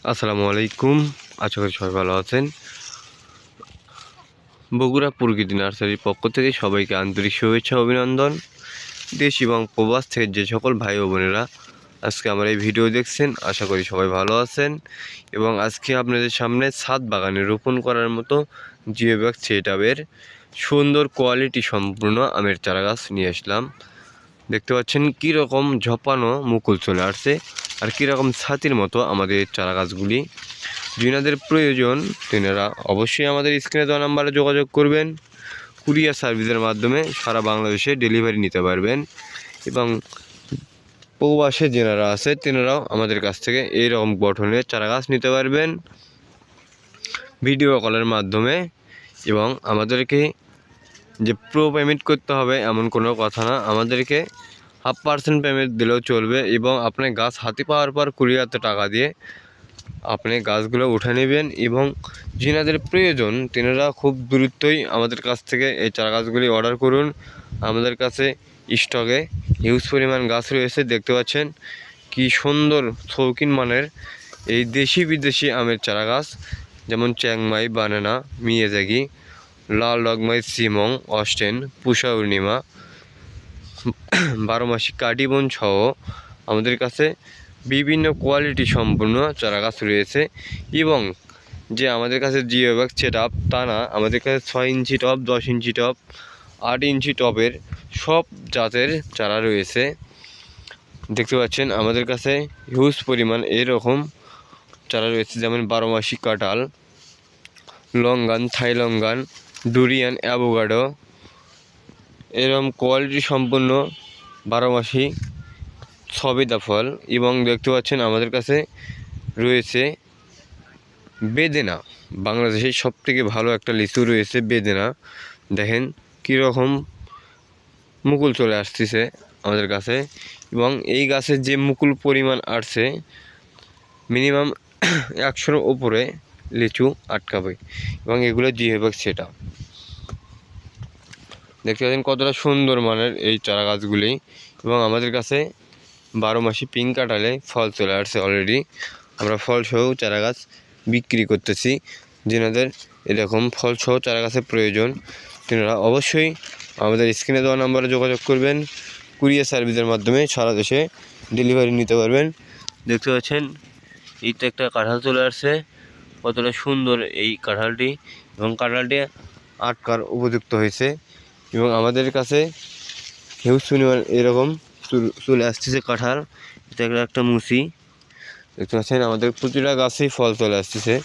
আসসালামু আলাইকুম। আশা করি সবাই ভালো আছেন। বগুড়া প্রকৃতি নার্সারির পক্ষ থেকে সবাইকে আন্তরিক শুভেচ্ছা অভিনন্দন। দেশ এবং প্রবাস থেকে যে সকল ভাই ও বোনেরা আজকে আমার এই ভিডিও দেখছেন, আশা করি সবাই ভালো আছেন। এবং আজকে আপনাদের সামনে ছাদ বাগানে রোপণ করার মতো জিওব্যাগ সেটআপের সুন্দর কোয়ালিটি সম্পূর্ণ আমের চারাগাছ নিয়ে আসলাম। দেখতে পাচ্ছেন কীরকম ঝপানো মুকুল চলে আসছে আর কীরকম ছাতির মতো আমাদের চারাগাছগুলি। যিনাদের প্রয়োজন তিনারা অবশ্যই আমাদের স্ক্রিনে দেওয়া নাম্বারে যোগাযোগ করবেন। কুরিয়ার সার্ভিসের মাধ্যমে সারা বাংলাদেশে ডেলিভারি নিতে পারবেন এবং প্রবাসে যেনারা আছে তেনারাও আমাদের কাছ থেকে এইরকম গঠনের চারাগাছ নিতে পারবেন ভিডিও কলের মাধ্যমে। এবং আমাদেরকে যে পেমেন্ট করতে হবে এমন কোনো কথা না, আমাদেরকে 1/2% পেমেন্ট দিলেও চলবে এবং আপনি গাছ হাতে পাওয়ার পর কুরিয়ারতে টাকা দিয়ে আপনি গাছগুলো উঠে নেবেন। এবং যিনাদের প্রয়োজন তিনারা খুব দ্রুতই আমাদের কাছ থেকে এই চারা গাছগুলি অর্ডার করুন। আমাদের কাছে স্টকে হিউজ পরিমাণ গাছ রয়েছে। দেখতে পাচ্ছেন কি সুন্দর শৌখিন মানের এই দেশি বিদেশি আমের চারা গাছ, যেমন চ্যাংমাই, বানানা, মিয়াজাকি, লাল ডগমাই, সিমং, অস্টেন, পুষা পূর্ণিমা, 12 মাসি কাটিবন সহ আমাদের কাছে বিভিন্ন কোয়ালিটি সম্পূর্ণ চারাগাছ রয়েছে। এবং যে আমাদের কাছে জিওব্যাগ সেটআপ তা না, আমাদের কাছে 6 ইঞ্চি টব, 10 ইঞ্চি টব, 8 ইঞ্চি টবের সব জাতের চারা রয়েছে। দেখতে পাচ্ছেন আমাদের কাছে হিউজ পরিমাণ এরকম চারা রয়েছে, যেমন 12 মাসি কাঁঠাল, লঙ্গান, থাই লঙ্গান, ডুরিয়ান, অ্যাভোকাডো, এরকম কোয়ালিটি সম্পূর্ণ 12 মাসি সবেদা ফল। এবং দেখতে পাচ্ছেন আমাদের কাছে রয়েছে বেদেনা, বাংলাদেশের সবথেকে ভালো একটা লিচু রয়েছে বেদেনা। দেখেন কীরকম মুকুল চলে আসতেছে আমাদের কাছে। এবং এই গাছের যে মুকুল পরিমাণ আসছে মিনিমাম 100-র উপরে লিচু আটকাবে। এবং এগুলো জিওব্যাগ সেটআপ। দেখতে পাচ্ছেন কতটা সুন্দর মানের এই চারা গাছগুলি। এবং আমাদের কাছে 12 মাসি পিঙ্ক কাঁঠালে ফল চলে আসছে অলরেডি। আমরা ফলসহ চারা গাছ বিক্রি করতেছি। যেনাদের এরকম ফলসহ চারা গাছের প্রয়োজন তেনারা অবশ্যই আমাদের স্ক্রিনে দেওয়া নাম্বারে যোগাযোগ করবেন। কুরিয়ার সার্ভিসের মাধ্যমে সারা দেশে ডেলিভারি নিতে পারবেন। দেখতে পাচ্ছেন এইটা একটা কাঁঠাল চলে আসছে, কতটা সুন্দর এই কাঁঠালটি। এবং কাঁঠালটি আটকার উপযুক্ত হয়েছে। এবং আমাদের কাছে হিউজ পরিমাণ এরকম চলে আসতেছে কাঁঠাল। এটা একটা মুচি। দেখতে পাচ্ছেন আমাদের প্রতিটা গাছেই ফল চলে আসতেছে।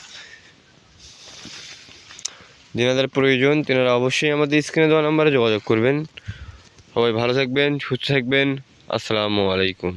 যেনাদের প্রয়োজন তেনারা অবশ্যই আমাদের স্ক্রিনে দেওয়া নাম্বারে যোগাযোগ করবেন। সবাই ভালো থাকবেন, সুস্থ থাকবেন। আসসালামু আলাইকুম।